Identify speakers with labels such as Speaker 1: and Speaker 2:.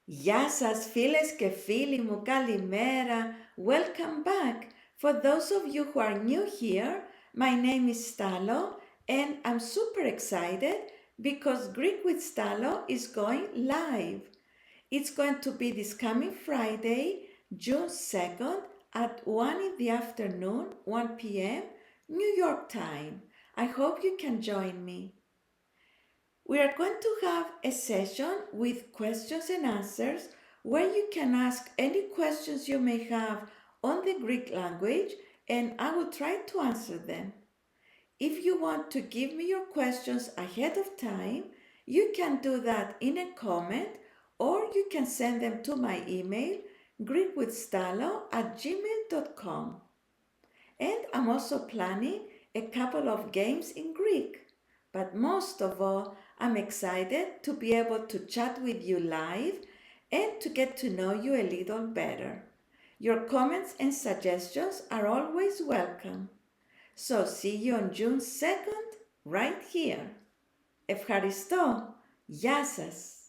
Speaker 1: Γεια σας φίλες και φίλοι μου, καλημέρα. Welcome back. For those of you who are new here, my name is Stalo and I'm super excited because Greek with Stalo is going live. It's going to be this coming Friday, June 2nd at 1 in the afternoon, 1 p.m. New York time. I hope you can join me. We are going to have a session with questions and answers where you can ask any questions you may have on the Greek language and I will try to answer them. If you want to give me your questions ahead of time, you can do that in a comment or you can send them to my email greekwithstalo@gmail.com. And I'm also planning a couple of games in Greek. But most of all, I'm excited to be able to chat with you live and to get to know you a little better. Your comments and suggestions are always welcome. So see you on June 2nd, right here. Ευχαριστώ. Γεια σας.